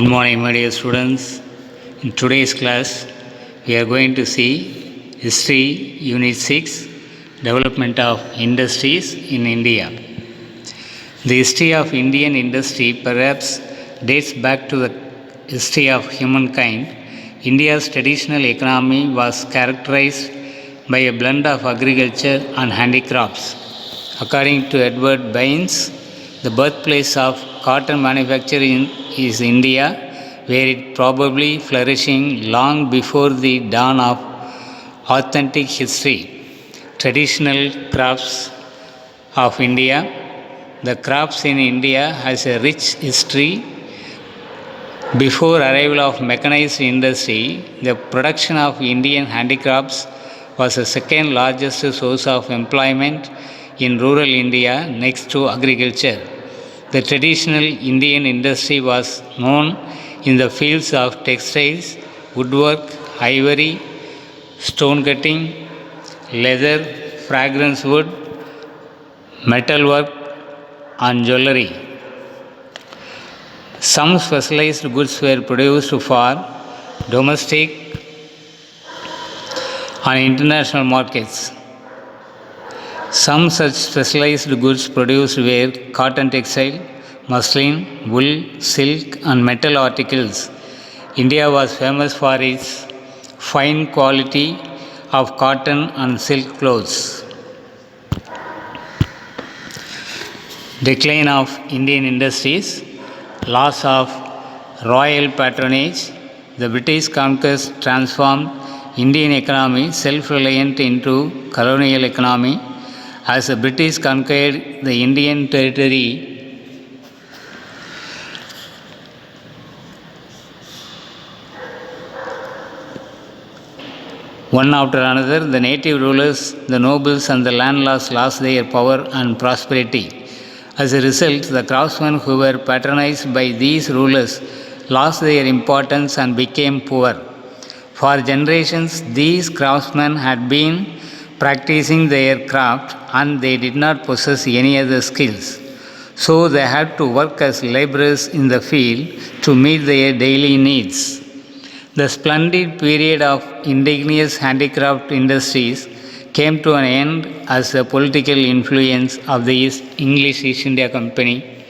Good morning, my dear students. In today's class, we are going to see History Unit 6 Development of Industries in India. The history of Indian industry perhaps dates back to the history of humankind. India's traditional economy was characterized by a blend of agriculture and handicrafts. According to Edward Baines, the birthplace of cotton manufacturing is India, where it probably flourishing long before the dawn of authentic history. Traditional crafts of India. The crafts in India has a rich history. Before arrival of mechanized industry, the production of Indian handicrafts was the second largest source of employment in rural India next to agriculture. The traditional Indian industry was known in the fields of textiles, woodwork, ivory, stone cutting, leather, fragrance wood, metalwork, and jewelry. Some specialized goods were produced for domestic and international markets. Some such specialized goods produced were cotton textile, muslin, wool, silk, and metal articles. India was famous for its fine quality of cotton and silk clothes. Decline of Indian industries, loss of royal patronage. The British conquest transformed Indian economy self-reliant into colonial economy. As the British conquered the Indian territory, one after another, the native rulers, the nobles, and the landlords lost their power and prosperity. As a result, the craftsmen who were patronized by these rulers lost their importance and became poor. For generations, these craftsmen had been practicing their craft and they did not possess any other skills. So they had to work as laborers in the field to meet their daily needs. The splendid period of indigenous handicraft industries came to an end as the political influence of the English East India Company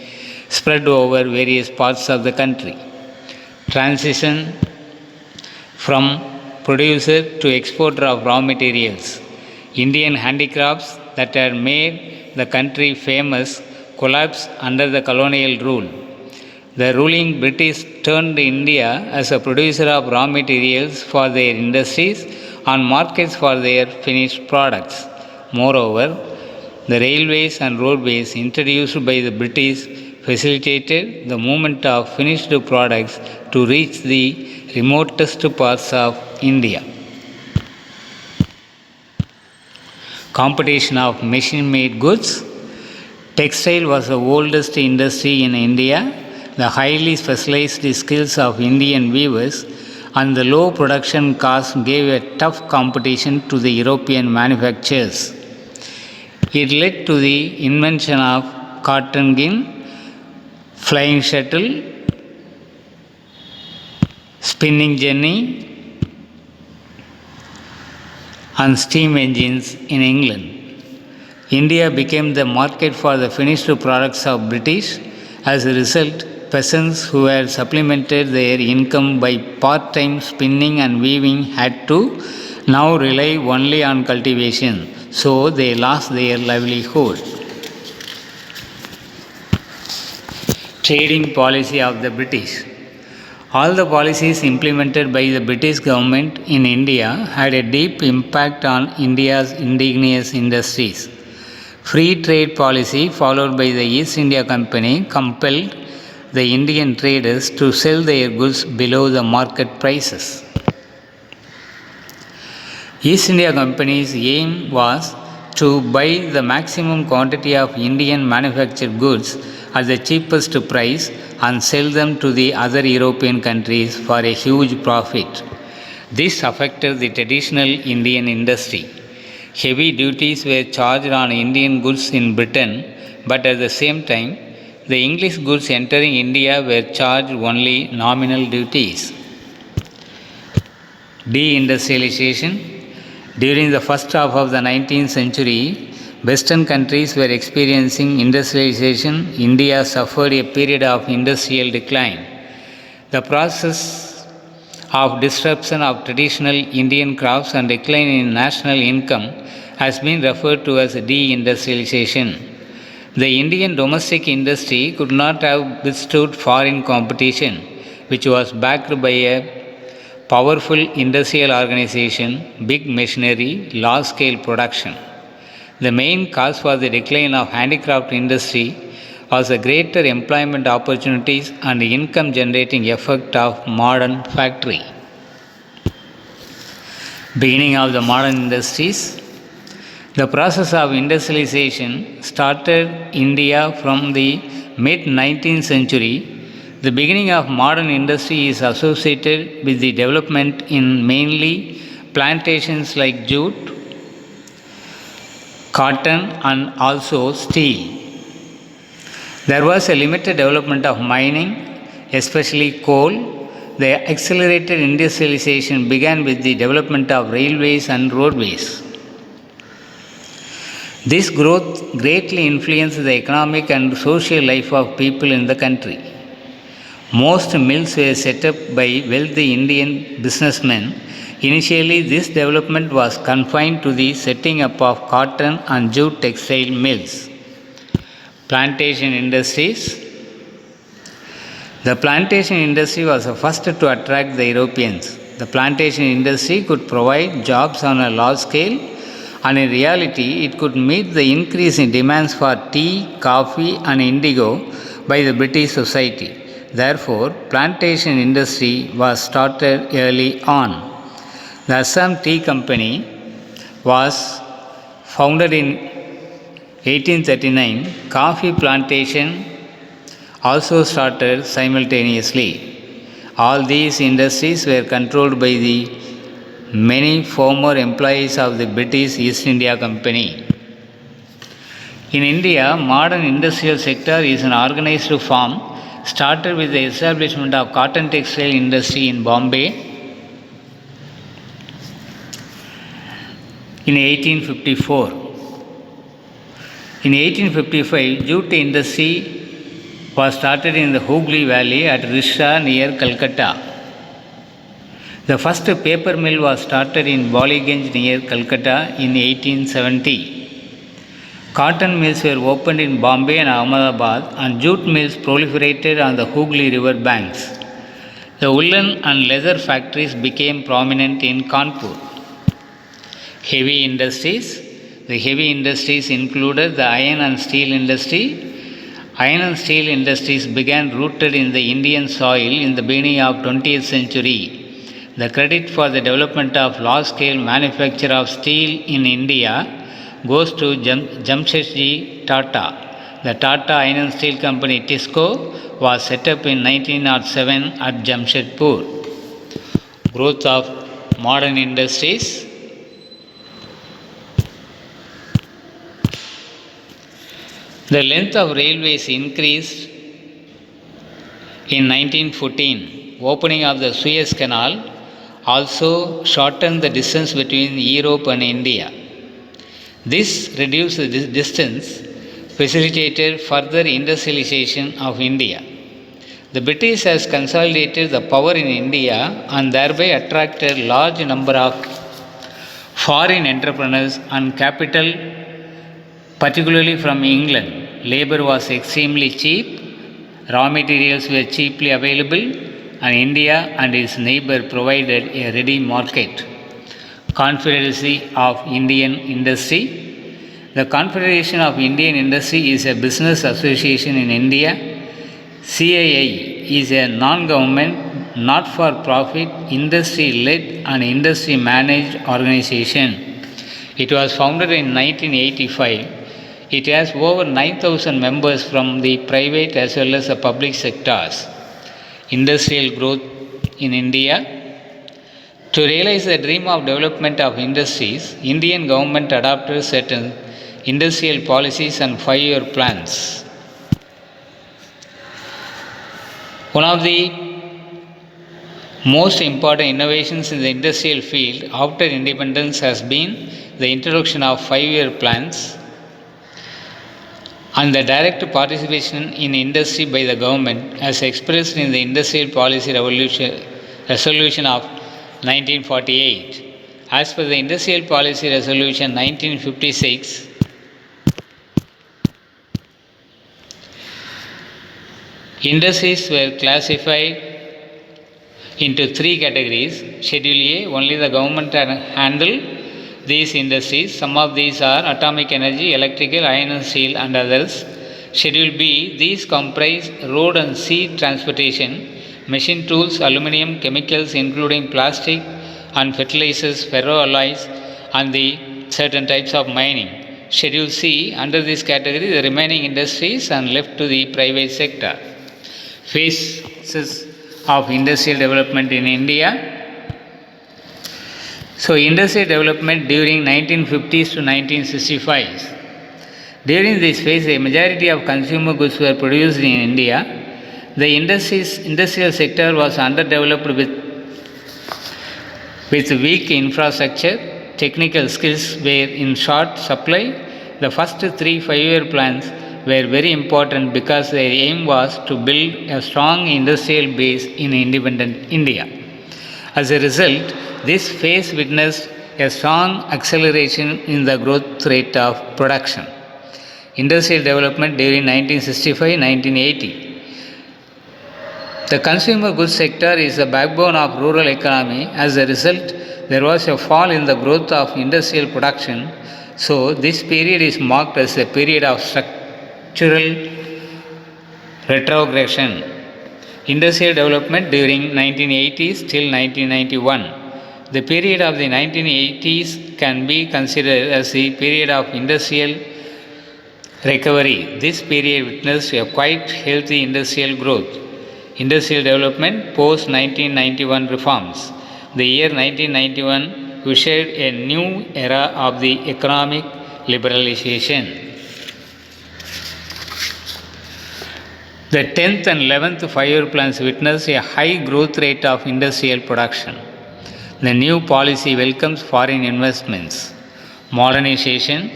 spread over various parts of the country. Transition from producer to exporter of raw materials. Indian handicrafts that had made the country famous collapsed under the colonial rule. The ruling British turned India as a producer of raw materials for their industries and markets for their finished products. Moreover, the railways and roadways introduced by the British facilitated the movement of finished products to reach the remotest parts of India. Competition of machine-made goods. Textile was the oldest industry in India. The highly specialized skills of Indian weavers and the low production costs gave a tough competition to the European manufacturers. It led to the invention of cotton gin, flying shuttle, spinning jenny, and steam engines in England. India became the market for the finished products of British. As a result, peasants who had supplemented their income by part-time spinning and weaving had to now rely only on cultivation, so they lost their livelihood. Trading policy of the British. All the policies implemented by the British government in India had a deep impact on India's indigenous industries. Free trade policy followed by the East India Company compelled the Indian traders to sell their goods below the market prices. East India Company's aim was to buy the maximum quantity of Indian manufactured goods at the cheapest price and sell them to the other European countries for a huge profit. This affected the traditional Indian industry. Heavy duties were charged on Indian goods in Britain, but at the same time, the English goods entering India were charged only nominal duties. Deindustrialization. During the first half of the 19th century, Western countries were experiencing industrialization. India suffered a period of industrial decline. The process of disruption of traditional Indian crafts and decline in national income has been referred to as deindustrialization. The Indian domestic industry could not have withstood foreign competition, which was backed by a powerful industrial organization, big machinery, large scale production. The main cause for the decline of handicraft industry was the greater employment opportunities and the income generating effect of modern factory. Beginning of the modern industries. The process of industrialization started India from the mid 19th century. The beginning of modern industry is associated with the development in mainly plantations like jute, cotton, and also steel. There was a limited development of mining, especially coal. The accelerated industrialization began with the development of railways and roadways. This growth greatly influenced the economic and social life of people in the country. Most mills were set up by wealthy Indian businessmen. Initially, this development was confined to the setting up of cotton and jute textile mills. Plantation industries. The plantation industry was the first to attract the Europeans. The plantation industry could provide jobs on a large scale, and in reality, it could meet the increase in demands for tea, coffee, and indigo by the British society. Therefore, plantation industry was started early on. The Assam Tea Company was founded in 1839. Coffee plantation also started simultaneously. All these industries were controlled by the many former employees of the British East India Company. In India, modern industrial sector is an organized form started with the establishment of cotton textile industry in Bombay in 1854. In 1855, jute industry was started in the Hooghly Valley at Risha near Calcutta. The first paper mill was started in Ballygunge near Calcutta in 1870. Cotton mills were opened in Bombay and Ahmedabad, and jute mills proliferated on the Hooghly river banks. The woolen and leather factories became prominent in Kanpur. Heavy industries. The heavy industries included the iron and steel industry. Iron and steel industries began rooted in the Indian soil in the beginning of 20th century. The credit for the development of large-scale manufacture of steel in India goes to Jamshedji Tata. The Tata Iron and Steel Company TISCO was set up in 1907 at Jamshedpur. Growth of modern industries. The length of railways increased in 1914. Opening of the Suez Canal also shortened the distance between Europe and India. This reduced the distance, facilitated further industrialization of India. The British has consolidated the power in India and thereby attracted large number of foreign entrepreneurs and capital, particularly from England. Labor was extremely cheap, raw materials were cheaply available, and India and its neighbor provided a ready market. Confederacy of Indian Industry. The Confederation of Indian Industry is a business association in India. CII is a non-government, not-for-profit, industry-led and industry-managed organization. It was founded in 1985. It has over 9,000 members from the private as well as the public sectors. Industrial growth in India. To realize the dream of development of industries, Indian government adopted certain industrial policies and 5-year plans. One of the most important innovations in the industrial field after independence has been the introduction of 5-year plans and the direct participation in industry by the government as expressed in the Industrial Policy Resolution of 1948. As per the Industrial Policy Resolution 1956, industries were classified into 3 categories. Schedule A, only the government can handle these industries. Some of these are atomic energy, electrical, iron and steel and others. Schedule B, these comprise road and sea transportation, machine tools, aluminium, chemicals including plastic and fertilizers, ferroalloys and the certain types of mining. Schedule C, under this category the remaining industries and left to the private sector. Phases of industrial development in India. So, industrial development during 1950s to 1965. During this phase, a majority of consumer goods were produced in India. The industrial sector was underdeveloped with weak infrastructure. Technical skills were in short supply. The first 3 5-year plans were very important because their aim was to build a strong industrial base in independent India. As a result, this phase witnessed a strong acceleration in the growth rate of production. Industrial development during 1965-1980. The consumer goods sector is the backbone of rural economy. As a result, there was a fall in the growth of industrial production. So, this period is marked as a period of structural retrogression. Industrial development during 1980s till 1991. The period of the 1980s can be considered as the period of industrial recovery. This period witnessed a quite healthy industrial growth. Industrial development post 1991 reforms. The year 1991 ushered a new era of the economic liberalization. The 10th and 11th 5-year plans witnessed a high growth rate of industrial production. The new policy welcomes foreign investments. Modernization.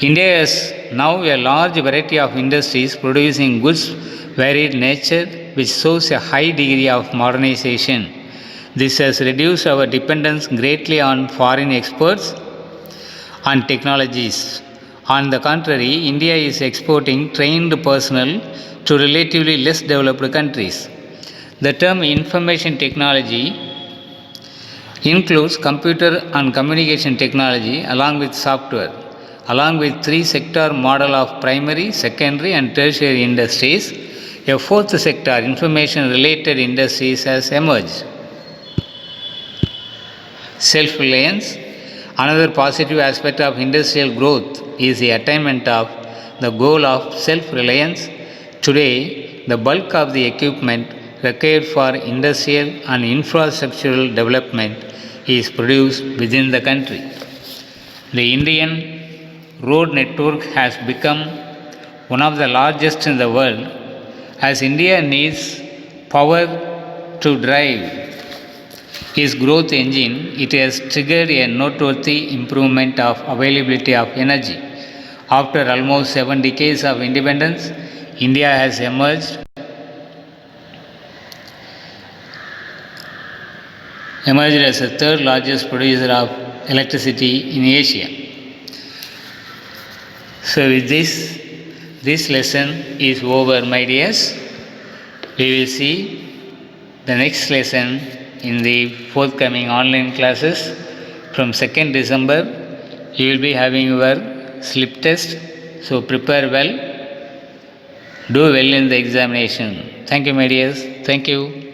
India has now a large variety of industries producing goods varied nature, which shows a high degree of modernization. This has reduced our dependence greatly on foreign exports and technologies. On the contrary, India is exporting trained personnel to relatively less developed countries. The term information technology includes computer and communication technology along with software. Along with 3-sector model of primary, secondary and tertiary industries, a 4th sector, information related industries has emerged. Self-reliance. Another positive aspect of industrial growth is the attainment of the goal of self-reliance. Today, the bulk of the equipment required for industrial and infrastructural development is produced within the country. The Indian road network has become one of the largest in the world. As India needs power to drive its growth engine, it has triggered a noteworthy improvement of availability of energy. After almost 7 decades of independence, India has emerged as the 3rd largest producer of electricity in Asia. So with this lesson is over, my dears. We will see the next lesson in the forthcoming online classes. From 2nd December, you will be having your slip test. So prepare well, do well in the examination. Thank you, my dears. Thank you.